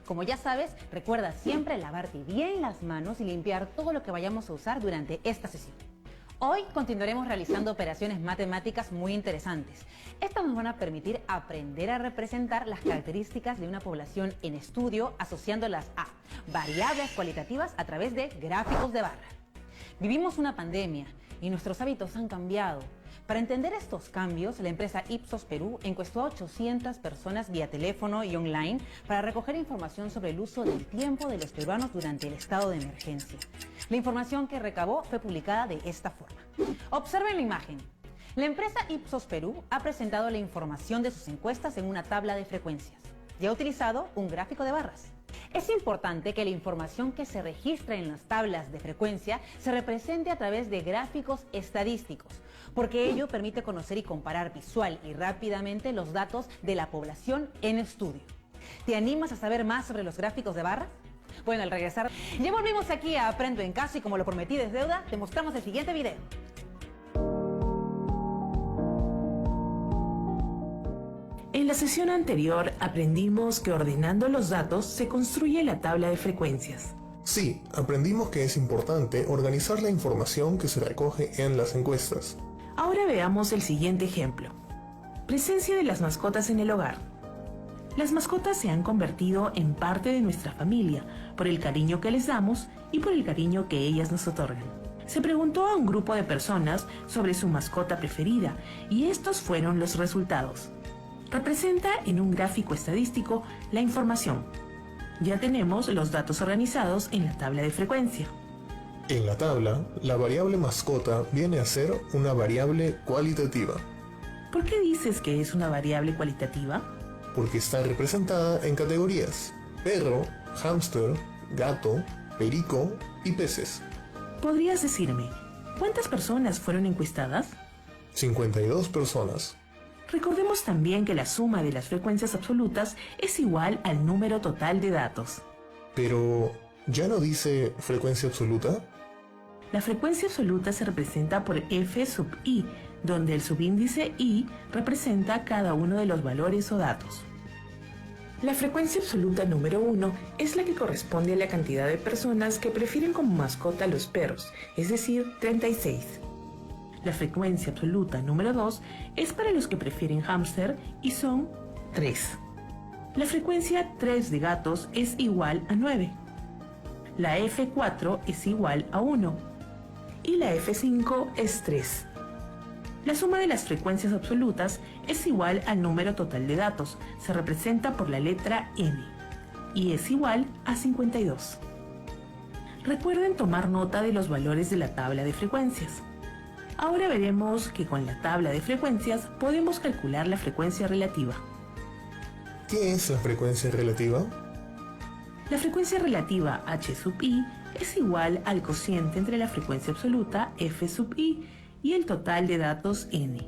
Como ya sabes, recuerda siempre lavarte bien las manos y limpiar todo lo que vayamos a usar durante esta sesión. Hoy continuaremos realizando operaciones matemáticas muy interesantes. Estas nos van a permitir aprender a representar las características de una población en estudio asociándolas a variables cualitativas a través de gráficos de barra. Vivimos una pandemia y nuestros hábitos han cambiado. Para entender estos cambios, la empresa Ipsos Perú encuestó a 800 personas vía teléfono y online para recoger información sobre el uso del tiempo de los peruanos durante el estado de emergencia. La información que recabó fue publicada de esta forma. Observen la imagen. La empresa Ipsos Perú ha presentado la información de sus encuestas en una tabla de frecuencias y ha utilizado un gráfico de barras. Es importante que la información que se registra en las tablas de frecuencia se represente a través de gráficos estadísticos, porque ello permite conocer y comparar visual y rápidamente los datos de la población en estudio. ¿Te animas a saber más sobre los gráficos de barras? Bueno, al regresar, ya volvimos aquí a Aprendo en Casa y como lo prometí es deuda, te mostramos el siguiente video. En la sesión anterior aprendimos que ordenando los datos se construye la tabla de frecuencias. Sí, aprendimos que es importante organizar la información que se recoge en las encuestas. Ahora veamos el siguiente ejemplo. Presencia de las mascotas en el hogar. Las mascotas se han convertido en parte de nuestra familia por el cariño que les damos y por el cariño que ellas nos otorgan. Se preguntó a un grupo de personas sobre su mascota preferida y estos fueron los resultados. Representa en un gráfico estadístico la información. Ya tenemos los datos organizados en la tabla de frecuencia. En la tabla, la variable mascota viene a ser una variable cualitativa. ¿Por qué dices que es una variable cualitativa? Porque está representada en categorías: perro, hámster, gato, perico y peces. ¿Podrías decirme cuántas personas fueron encuestadas? 52 personas. Recordemos también que la suma de las frecuencias absolutas es igual al número total de datos. Pero, ¿ya no dice frecuencia absoluta? La frecuencia absoluta se representa por f sub i, donde el subíndice i representa cada uno de los valores o datos. La frecuencia absoluta número 1 es la que corresponde a la cantidad de personas que prefieren como mascota a los perros, es decir, 36. La frecuencia absoluta número 2 es para los que prefieren hámster y son 3. La frecuencia 3 de gatos es igual a 9. La F4 es igual a 1. Y la F5 es 3. La suma de las frecuencias absolutas es igual al número total de datos, se representa por la letra N, y es igual a 52. Recuerden tomar nota de los valores de la tabla de frecuencias. Ahora veremos que con la tabla de frecuencias podemos calcular la frecuencia relativa. ¿Qué es la frecuencia relativa? La frecuencia relativa h sub i es igual al cociente entre la frecuencia absoluta f sub i y el total de datos n.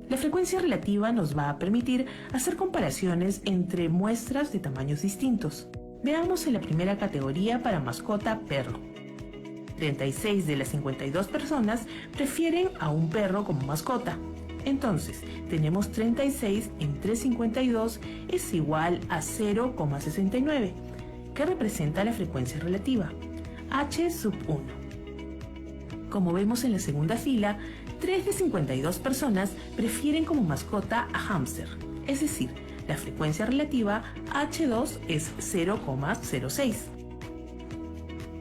La frecuencia relativa nos va a permitir hacer comparaciones entre muestras de tamaños distintos. Veamos en la primera categoría para mascota perro. 36 de las 52 personas prefieren a un perro como mascota. Entonces, tenemos 36 entre 52 es igual a 0,69, que representa la frecuencia relativa, h sub 1. Como vemos en la segunda fila, 3 de 52 personas prefieren como mascota a hámster, es decir, la frecuencia relativa h2 es 0,06.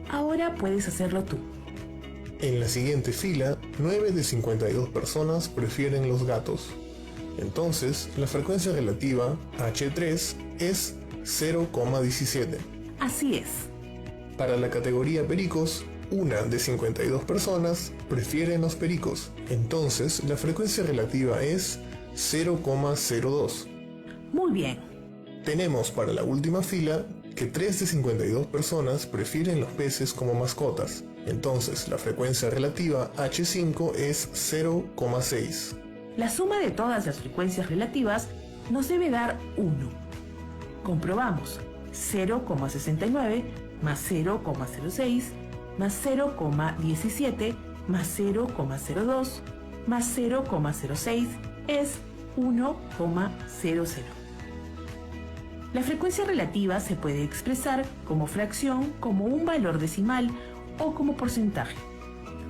Ahora puedes hacerlo tú. En la siguiente fila, 9 de 52 personas prefieren los gatos. Entonces, la frecuencia relativa, H3, es 0,17. Así es. Para la categoría pericos, 1 de 52 personas prefieren los pericos. Entonces, la frecuencia relativa es 0,02. Muy bien. Tenemos para la última fila que 3 de 52 personas prefieren los peces como mascotas. Entonces, la frecuencia relativa H5 es 0,6. La suma de todas las frecuencias relativas nos debe dar 1. Comprobamos. 0,69 más 0,06 más 0,17 más 0,02 más 0,06 es 1,00. La frecuencia relativa se puede expresar como fracción, como un valor decimal o como porcentaje.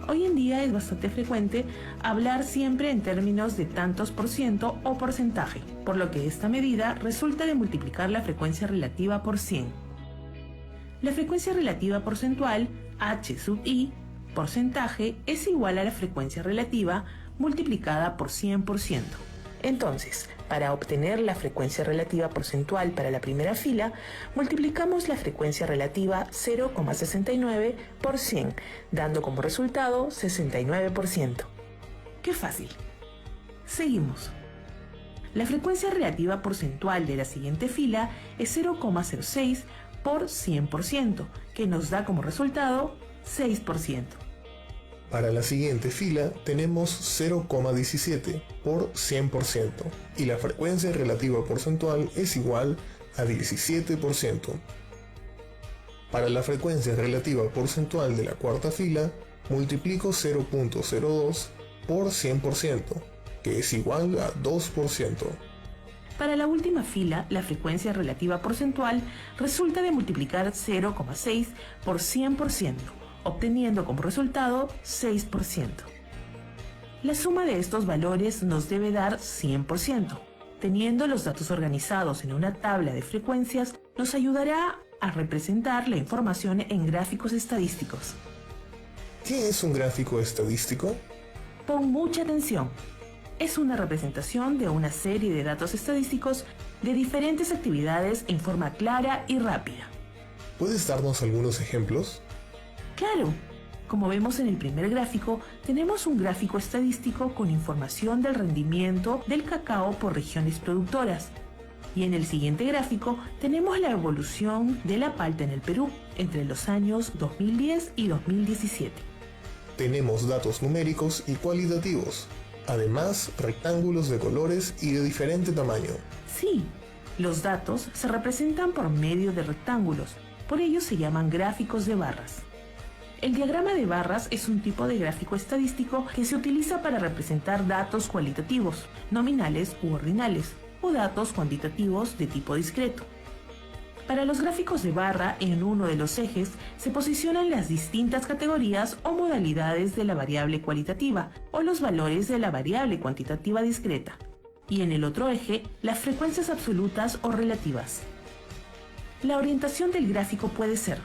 Hoy en día es bastante frecuente hablar siempre en términos de tantos por ciento o porcentaje, por lo que esta medida resulta de multiplicar la frecuencia relativa por 100. La frecuencia relativa porcentual, H sub i, porcentaje, es igual a la frecuencia relativa multiplicada por 100%. Entonces, para obtener la frecuencia relativa porcentual para la primera fila, multiplicamos la frecuencia relativa 0,69 por 100, dando como resultado 69%. ¡Qué fácil! Seguimos. La frecuencia relativa porcentual de la siguiente fila es 0,06 por 100%, que nos da como resultado 6%. Para la siguiente fila tenemos 0,17 por 100% y la frecuencia relativa porcentual es igual a 17%. Para la frecuencia relativa porcentual de la cuarta fila multiplico 0,02 por 100%, que es igual a 2%. Para la última fila, la frecuencia relativa porcentual resulta de multiplicar 0,6 por 100%, obteniendo como resultado 6%. La suma de estos valores nos debe dar 100%. Teniendo los datos organizados en una tabla de frecuencias, nos ayudará a representar la información en gráficos estadísticos. ¿Qué es un gráfico estadístico? Pon mucha atención. Es una representación de una serie de datos estadísticos de diferentes actividades en forma clara y rápida. ¿Puedes darnos algunos ejemplos? Claro, como vemos en el primer gráfico, tenemos un gráfico estadístico con información del rendimiento del cacao por regiones productoras. Y en el siguiente gráfico tenemos la evolución de la palta en el Perú entre los años 2010 y 2017. Tenemos datos numéricos y cualitativos, además rectángulos de colores y de diferente tamaño. Sí, los datos se representan por medio de rectángulos, por ello se llaman gráficos de barras. El diagrama de barras es un tipo de gráfico estadístico que se utiliza para representar datos cualitativos, nominales u ordinales, o datos cuantitativos de tipo discreto. Para los gráficos de barra, en uno de los ejes se posicionan las distintas categorías o modalidades de la variable cualitativa o los valores de la variable cuantitativa discreta, y en el otro eje las frecuencias absolutas o relativas. La orientación del gráfico puede ser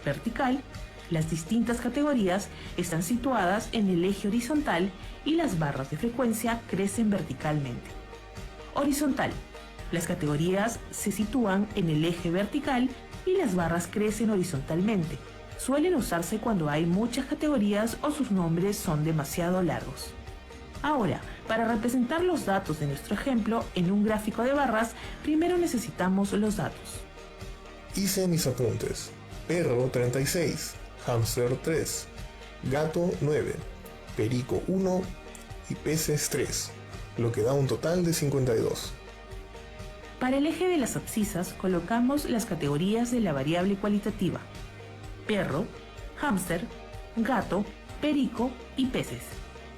vertical. Las distintas categorías están situadas en el eje horizontal y las barras de frecuencia crecen verticalmente. Horizontal. Las categorías se sitúan en el eje vertical y las barras crecen horizontalmente. Suelen usarse cuando hay muchas categorías o sus nombres son demasiado largos. Ahora, para representar los datos de nuestro ejemplo en un gráfico de barras, primero necesitamos los datos. Hice mis apuntes. Perro 36, hámster 3, gato 9, perico 1 y peces 3, lo que da un total de 52. Para el eje de las abscisas colocamos las categorías de la variable cualitativa: perro, hámster, gato, perico y peces.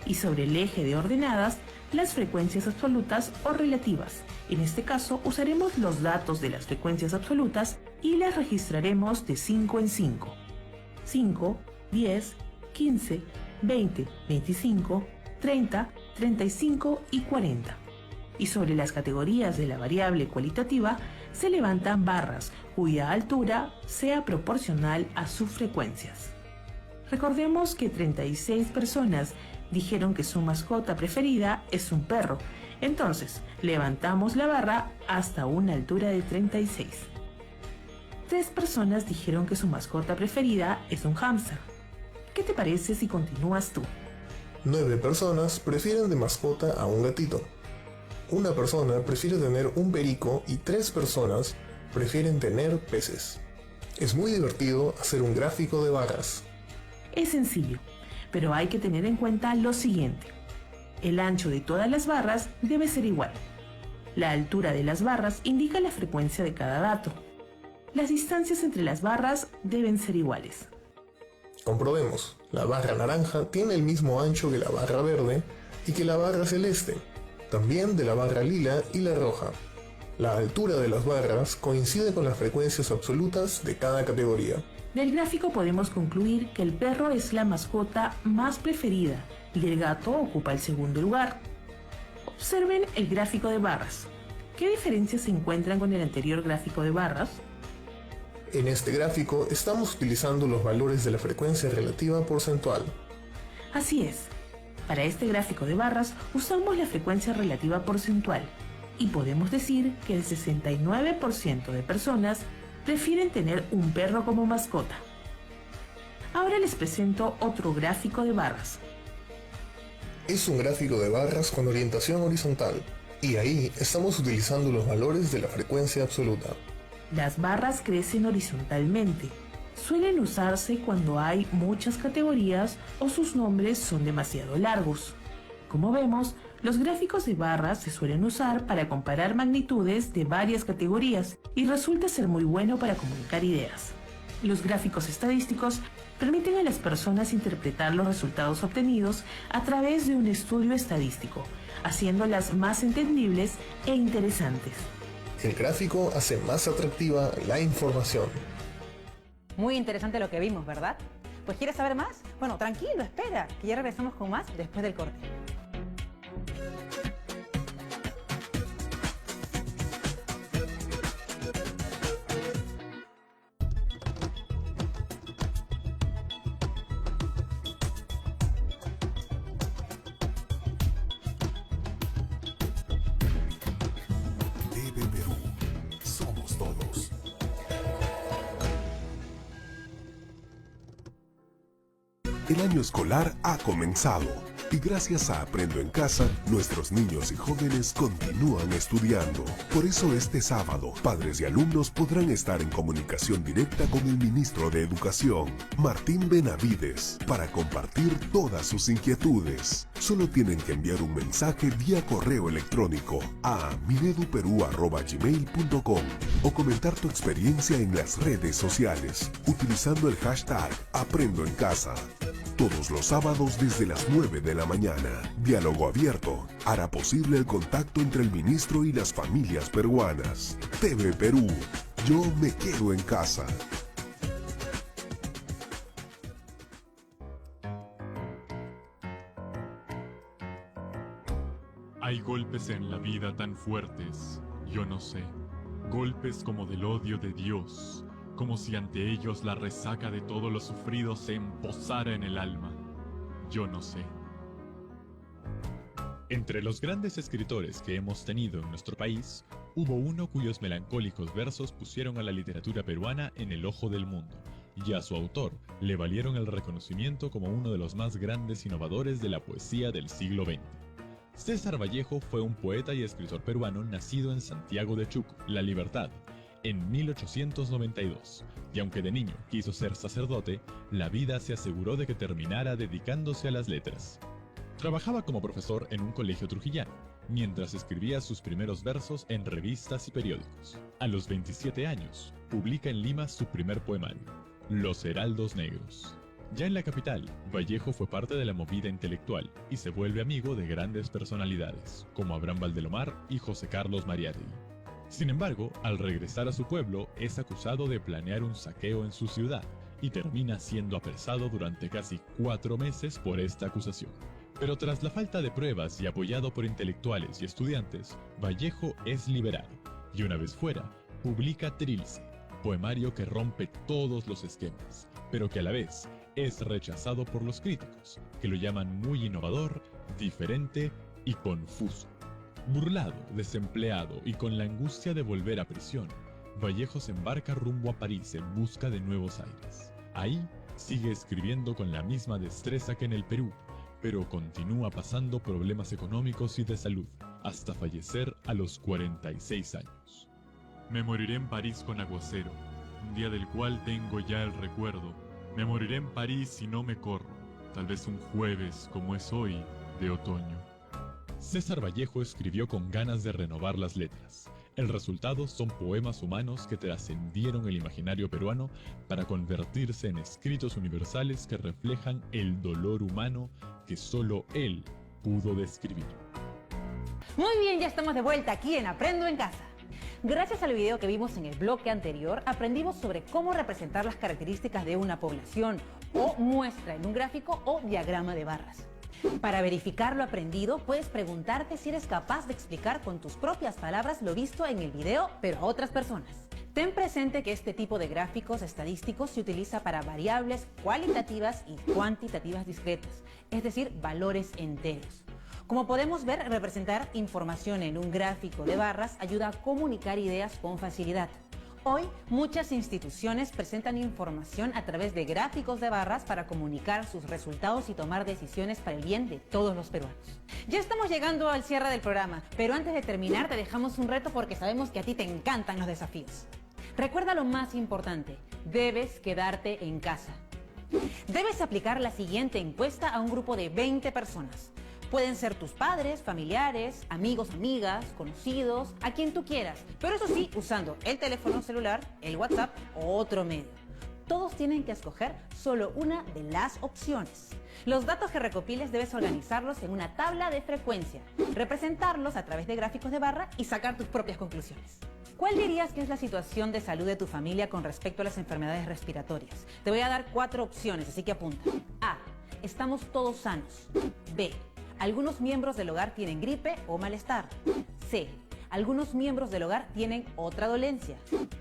Y sobre el eje de ordenadas, las frecuencias absolutas o relativas. En este caso usaremos los datos de las frecuencias absolutas y las registraremos de 5 en 5. 5, 10, 15, 20, 25, 30, 35 y 40. Y sobre las categorías de la variable cualitativa se levantan barras cuya altura sea proporcional a sus frecuencias. Recordemos que 36 personas dijeron que su mascota preferida es un perro, entonces levantamos la barra hasta una altura de 36. 3 personas dijeron que su mascota preferida es un hámster. ¿Qué te parece si continúas tú? 9 personas prefieren de mascota a un gatito. Una persona prefiere tener un perico y 3 personas prefieren tener peces. Es muy divertido hacer un gráfico de barras. Es sencillo, pero hay que tener en cuenta lo siguiente. El ancho de todas las barras debe ser igual. La altura de las barras indica la frecuencia de cada dato. Las distancias entre las barras deben ser iguales. Comprobemos. La barra naranja tiene el mismo ancho que la barra verde y que la barra celeste, también de la barra lila y la roja. La altura de las barras coincide con las frecuencias absolutas de cada categoría. Del gráfico podemos concluir que el perro es la mascota más preferida y el gato ocupa el segundo lugar. Observen el gráfico de barras. ¿Qué diferencias se encuentran con el anterior gráfico de barras? En este gráfico estamos utilizando los valores de la frecuencia relativa porcentual. Así es. Para este gráfico de barras usamos la frecuencia relativa porcentual y podemos decir que el 69% de personas prefieren tener un perro como mascota. Ahora les presento otro gráfico de barras. Es un gráfico de barras con orientación horizontal, y ahí estamos utilizando los valores de la frecuencia absoluta. Las barras crecen horizontalmente. Suelen usarse cuando hay muchas categorías o sus nombres son demasiado largos. Como vemos, los gráficos de barras se suelen usar para comparar magnitudes de varias categorías y resulta ser muy bueno para comunicar ideas. Los gráficos estadísticos permiten a las personas interpretar los resultados obtenidos a través de un estudio estadístico, haciéndolas más entendibles e interesantes. El gráfico hace más atractiva la información. Muy interesante lo que vimos, ¿verdad? Pues ¿quieres saber más? Bueno, tranquilo, espera, que ya regresamos con más después del corte. TV Perú. Somos todos. El año escolar ha comenzado y gracias a Aprendo en Casa, nuestros niños y jóvenes continúan estudiando. Por eso este sábado, padres y alumnos podrán estar en comunicación directa con el ministro de Educación, Martín Benavides, para compartir todas sus inquietudes. Solo tienen que enviar un mensaje vía correo electrónico a mineduperú@gmail.com o comentar tu experiencia en las redes sociales utilizando el hashtag Aprendo en Casa. Todos los sábados desde las 9 de la mañana. Diálogo abierto hará posible el contacto entre el ministro y las familias peruanas. TV Perú. Yo me quedo en casa. Hay golpes en la vida tan fuertes, yo no sé. Golpes como del odio de Dios, como si ante ellos la resaca de todo lo sufrido se emposara en el alma. Yo no sé. Entre los grandes escritores que hemos tenido en nuestro país, hubo uno cuyos melancólicos versos pusieron a la literatura peruana en el ojo del mundo, y a su autor le valieron el reconocimiento como uno de los más grandes innovadores de la poesía del siglo XX. César Vallejo fue un poeta y escritor peruano nacido en Santiago de Chuco, La Libertad, en 1892, y aunque de niño quiso ser sacerdote, la vida se aseguró de que terminara dedicándose a las letras. Trabajaba como profesor en un colegio trujillano, mientras escribía sus primeros versos en revistas y periódicos. A los 27 años, publica en Lima su primer poemario, Los Heraldos Negros. Ya en la capital, Vallejo fue parte de la movida intelectual y se vuelve amigo de grandes personalidades, como Abraham Valdelomar y José Carlos Mariátegui. Sin embargo, al regresar a su pueblo, es acusado de planear un saqueo en su ciudad y termina siendo apresado durante casi 4 meses por esta acusación. Pero tras la falta de pruebas y apoyado por intelectuales y estudiantes, Vallejo es liberado y una vez fuera, publica Trilce, poemario que rompe todos los esquemas, pero que a la vez es rechazado por los críticos, que lo llaman muy innovador, diferente y confuso. Burlado, desempleado y con la angustia de volver a prisión, Vallejo se embarca rumbo a París en busca de nuevos aires. Ahí sigue escribiendo con la misma destreza que en el Perú, pero continúa pasando problemas económicos y de salud, hasta fallecer a los 46 años. Me moriré en París con aguacero, un día del cual tengo ya el recuerdo. Me moriré en París si no me corro, tal vez un jueves, como es hoy, de otoño. César Vallejo escribió con ganas de renovar las letras. El resultado son poemas humanos que trascendieron el imaginario peruano para convertirse en escritos universales que reflejan el dolor humano que solo él pudo describir. Muy bien, ya estamos de vuelta aquí en Aprendo en Casa. Gracias al video que vimos en el bloque anterior, aprendimos sobre cómo representar las características de una población o muestra en un gráfico o diagrama de barras. Para verificar lo aprendido, puedes preguntarte si eres capaz de explicar con tus propias palabras lo visto en el video, pero a otras personas. Ten presente que este tipo de gráficos estadísticos se utiliza para variables cualitativas y cuantitativas discretas, es decir, valores enteros. Como podemos ver, representar información en un gráfico de barras ayuda a comunicar ideas con facilidad. Hoy, muchas instituciones presentan información a través de gráficos de barras para comunicar sus resultados y tomar decisiones para el bien de todos los peruanos. Ya estamos llegando al cierre del programa, pero antes de terminar te dejamos un reto porque sabemos que a ti te encantan los desafíos. Recuerda lo más importante, debes quedarte en casa. Debes aplicar la siguiente encuesta a un grupo de 20 personas. Pueden ser tus padres, familiares, amigos, amigas, conocidos, a quien tú quieras. Pero eso sí, usando el teléfono celular, el WhatsApp o otro medio. Todos tienen que escoger solo una de las opciones. Los datos que recopiles debes organizarlos en una tabla de frecuencia, representarlos a través de gráficos de barra y sacar tus propias conclusiones. ¿Cuál dirías que es la situación de salud de tu familia con respecto a las enfermedades respiratorias? Te voy a dar 4 opciones, así que apunta. A. Estamos todos sanos. B. Algunos miembros del hogar tienen gripe o malestar. C. Algunos miembros del hogar tienen otra dolencia.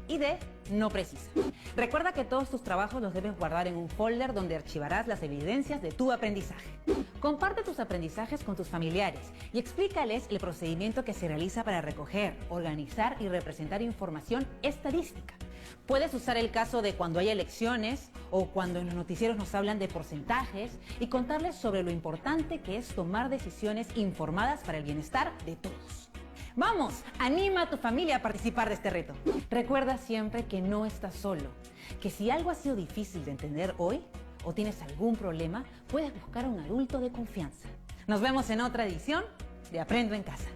Y D. No precisa. Recuerda que todos tus trabajos los debes guardar en un folder donde archivarás las evidencias de tu aprendizaje. Comparte tus aprendizajes con tus familiares y explícales el procedimiento que se realiza para recoger, organizar y representar información estadística. Puedes usar el caso de cuando hay elecciones o cuando en los noticieros nos hablan de porcentajes y contarles sobre lo importante que es tomar decisiones informadas para el bienestar de todos. ¡Vamos! Anima a tu familia a participar de este reto. Recuerda siempre que no estás solo, que si algo ha sido difícil de entender hoy o tienes algún problema, puedes buscar a un adulto de confianza. Nos vemos en otra edición de Aprendo en Casa.